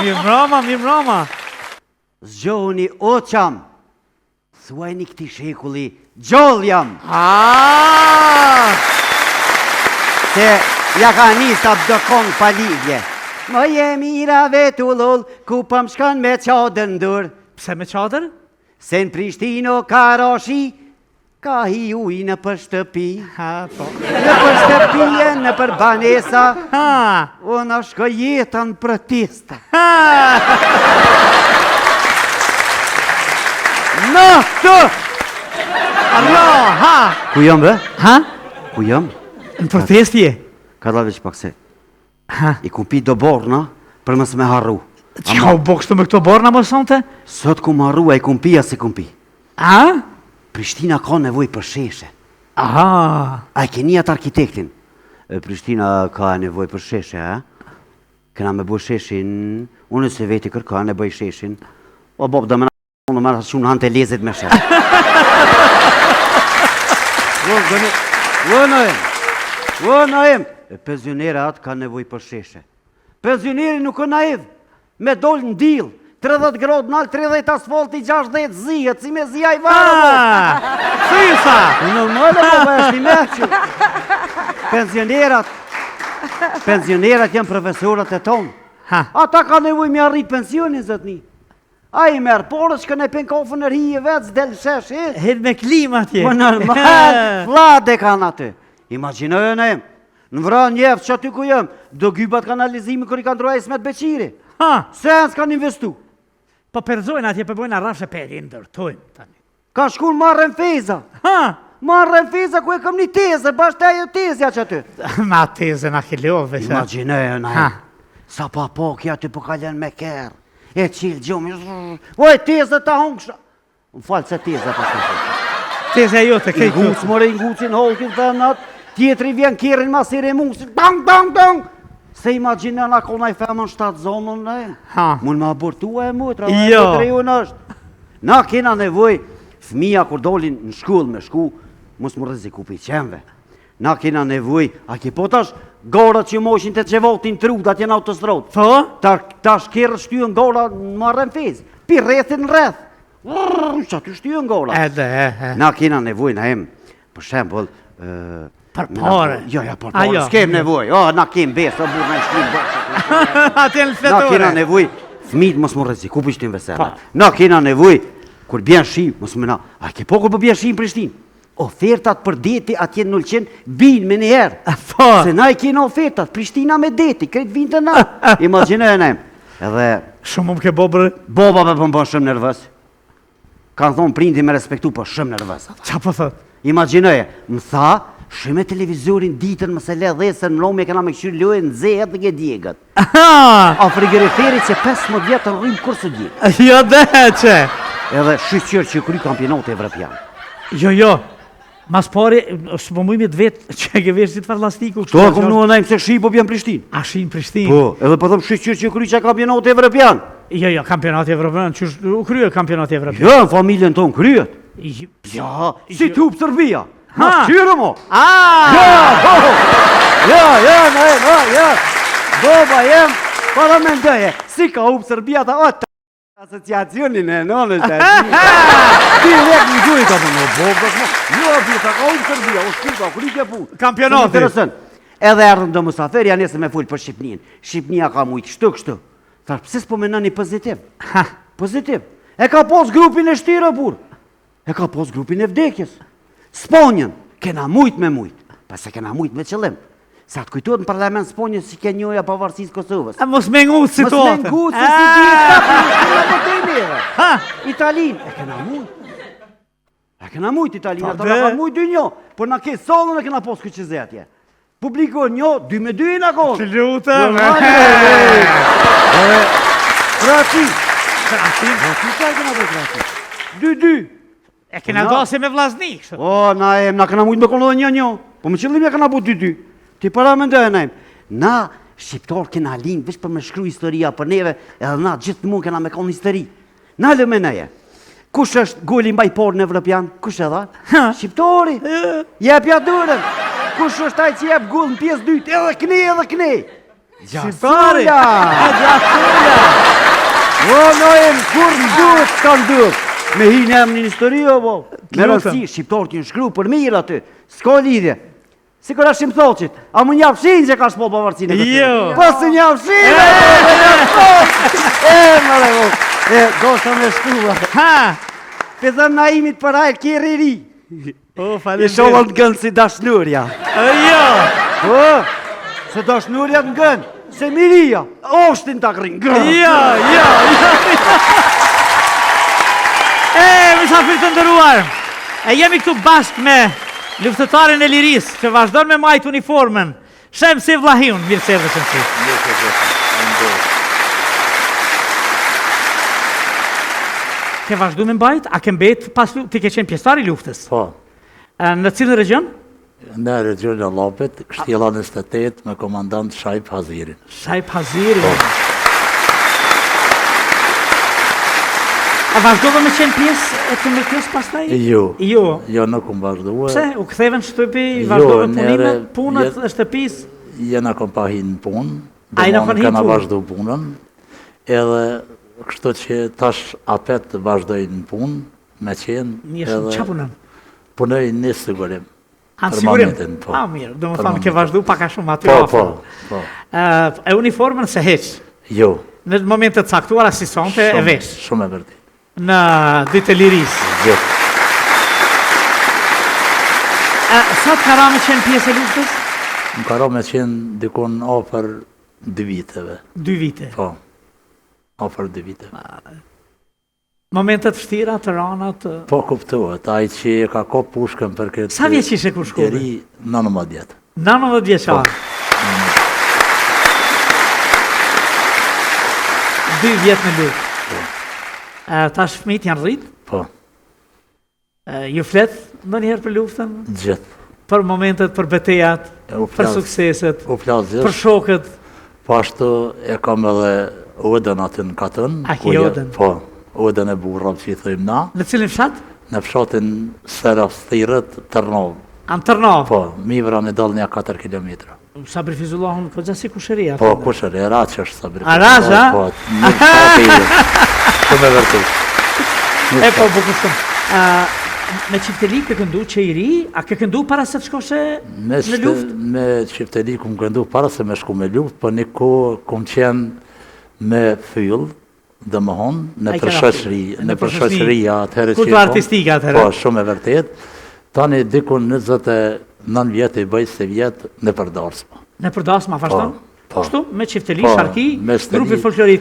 Mirëmbrëma. Zgjohuni o qam, thuajni këti shekulli, gjoll jam. Se ja ka njësa bdokon pa lidhje. Më jemi ira vetullul, ku pëm shkan me qadër ndur. Pse me qadër? Se në Prishtino ka rashi, ka hi uj në për shtëpi. Në për shtëpije, në për banesa, unë është ka jetën protesta. Në të! Ku jam bë? Ku jam? Në protestje? Ka da veç pak se. I kumpi do borna për mësë me harru. Qa u bokshtu me këto borna më sonte? Sot ku më harru, a i kumpi a si kumpi. Prishtina ka nevoj për sheshe. A i keni atë arkitektin. Prishtina ka nevoj për sheshe, Këna me bëj sheshin, unë se veti kërka ne bëj sheshin. O bob dhe më në mërë shumë hanë të lezit me shesh. Në penzionerat ka nevoj për sheshe. Penzioneri nuk ka naiv, me dollë në dil, 30 gradë nalë, 30 asfalti, 60 zihet, si me zija i varë. Fisa! Në mëllë më është i meqë. Penzionerat janë profesorat e tonë. Ata ka nevoj me arrit pensionin, zëtni. A i merë porës që në penkofën e rije vetë, s'del shesh, Hed me klima tje. Më normal, flade kanë aty. Imaginojë në em, në vranë njeftë që aty ku jem, do gybat kanalizimi kër i kanë drua Ismet Beqiri. Se nësë kanë investu. Po përzojnë atje përbojnë a rafshë peri, ndërtojnë tani. Ka shkun marrën feza. Marrën feza ku e këm një teze, bashkë ajo tezja që aty. Ma teze në kilove. Imaginojë në em, sa pa kja aty po kaljen me kërë. E qilë gjomi, oj, teze ta hongësha. Më falë se teze pa kërë. Teze jo të kejtë. Inguc, more ingucin, holkin të natë, tjetëri vjen kjerin masir e musin, dang. Se imagine në kona i femën 7 zonën në e. Mund me abortua e mutra, na kena nevoj, fëmija kur dolin në shkull me shku, mos më rëziku për i qenve. Na kena nevoj, a ki potash, gorat që moshin të qevotin trud, atje në autostrot. Ta shkerë shtyën gora në marrën fez, pi rrethin rreth. Që aty shtyën gora. Na kena nevoj në em, për shembol, për pare. Jo, për pare, s'kem nevoj. Na kem besë, burë në shkrim bërë. Ate në fletore. Na kena nevoj, fmit mos më rreziku për shtim vesela. Na kena nevoj, kur bjen shi, mos më na, a ke po kur për bjen shi në Prishtinë? Ofertat për deti atje në Nulqen bin me njëherë. Se na i kena ofertat, Prishtina me deti, kretë vinë të na. Imaginojë në em. Edhe... Shumë më ke bobrë? Boba për më shumë nervës. Kanë thonë prindi me respektu për shumë nervës. Qa po thot? Imaginojë, më tha, shime televizorin ditën më se le dhesën më lomë e kena me këshyrë lojë në zehet dhe ke djegët. A frigoriferi që 15 vjetë në rrimë kur së djegë. Jo dhe që. Edhe shqyqyrë që kry kampionatë evropian. Jo. Mas pari, së po mujme të vetë që e ke vesh si të farlastiku. To e kom në nëjmë se shi po bjen Prishtinë. A shi në Prishtinë? Po, edhe po thëmë shqyqyrë që kry që kampionatë evropian. Jo, kampionatë evropian, që u kryë kampionatë evropian. Jo, në familjen tonë kryët. Ja, si të hupë Serbia. Ma shqyrë mo. Ja. Boba jem, para me ndëje. Si ka hupë Serbia ta atë. Asociacionin e nonës e ti rek në gjujë ka përnë, bobës mo. Jo, ka hupë Serbia, o shkyrë ka kërike punë. Kampionatë. Edhe erdhëm dhe Musafer, janë nesë me full për Shqipnin. Shqipnia ka mujtë kështu. Tharë, pëse s'po menani pozitiv? Pozitiv. E ka pos grupin e shtirë, burë. E ka pos grupin e vdekjes. Sponjën, kena mujtë me mujtë. Pas se kena mujtë me qëllim. Sa të kujtuat në parlament Sponjën si ke njoja pavarësisë Kosovës. A mos me ngutë situatën. Mos me ngutë se si gjithë Italinë. E kena mujtë Italinë. Ata në ka mujtë dy njo. Por në ke solën e kena posë këtë qëzetje. Publiko njo, 2 me 2 në konë. Që lutëm. Krati. Sa e kena dhe krati? 2-2. E kena dose me vlasnik. Na kena mujtë me konë dhe një. Po më qëllim e kena bu 2-2. Ti para me ndojë najmë. Na, shqiptarë kena linë, vish për me shkru historia për neve, edhe na gjithë mund kena me konë histori. Na lë me neje. Kush është goli mbaj porë në Evropian? Kush e dha? Shqiptari. Jepja durën. kush është ai që jep gull në pjesë dytë, edhe kne. Gjasuri! Gjasula! O, nojem, kur më duhet, s'ka më duhet. Me hinë e më një histori, o, bo. Me rëndësi, shqiptarë t'ju në shkru për mirë aty, s'ka lidhje. Si kërra shim thoqit, a më një apshin që ka shpo pavarësinë e këtë? Jo! Pas të një apshin, do shtë me shkruva. Ha! Pëzëm na imit për ajë kjerë i ri. O, E falem sholat në gënë si dashnurja. Jo! O, se dashnurja në gënë, se miria, oshtin të akrin gënë. Jo! Mysafir të ndëruar, e jemi këtu bashkë me luftëtarin e liris, që vazhdon me majtë uniformen, Shemsi Vlahiun, mirë se erdhe Shemsi. Ke vazhdu me mbajt, a ke mbet pas ti ke qenë pjesëtar i luftës? Po, Në cilën region? në region e Lapit, Kështjella 28 me komandant Shajp Hazirin. Shajp Haziri. A vazhdove me qenë pjesë e të mërkës pastaj? Jo, Jo. nuk më vazhduhe. Pse? U ktheve në shtëpi, vazhdove punimet, punët e shtëpis? Jena kom pa hinë punë, A jena kon hi kena punë? vazhdu punën, edhe kështu që tash apet vazhdojnë punë, me qenë, Mirë, qa punën? punoj një sigurim. Anë Për sigurim? momentin, po. A, mirë, do më Për thamë ke momentin. vazhdu paka shumë aty Po, afër. po. E uniformën se heq, Jo. në momentet caktuara si sonte e vesh, Shumë e vërtit. në ditë e liris. Gjithë. Sa të kara me qenë pjesë e luftës? Më karo me qenë dikon ofër 2 viteve. 2 vite. Po, ofër 2 viteve. Momentet vështira, të rana, të... Po kuptohet, ai që e ka ko pushkën për këtë... Sa vjeç ishe kur shkove? Deri 19 vjetë. 19 vjeçar. 2 vjetë në luftë. Tash fëmijët janë rritë? Po, Ju flet ndonjëherë për luftën? gjithë. Për momentet, për betejat, U për flas- sukseset, U flas për gjithë, shokët? po ashtu e kam edhe odën aty në katën. A ki odën? Po, odën e burrave që i thëjmë na, Në cilin fshat? në fshatin Seraf Thirët, Tërnov. Anë Tërnov. Po, mivra në dal një 4 kilometra. Sabri Fizullahun, ko gjasi kusheria. Po, kushër, e raç është sabri. Araç, a? Po, një shati i. Shumë e vërtet. E po, bukur shumë. Me qifteli ke këndu që i ri, a ke këndu para se të shkoshe në luftë? Me qifteli kum këndu para se me shku me luft, po një kohë kum qenë me fyll, dhe më honë, në Ai kena përshoqëri, fyll, në përshoqëria atëherë Kultura që artistike atëherë. Po, shumë e vërtet. Tani dikun 29 vjetë i bëjë se vjetë në përdarsma. Në përdasma, vazhdon? Po. Kështu, me qifteli, Po, sharki, me shteli. grupi folklorik.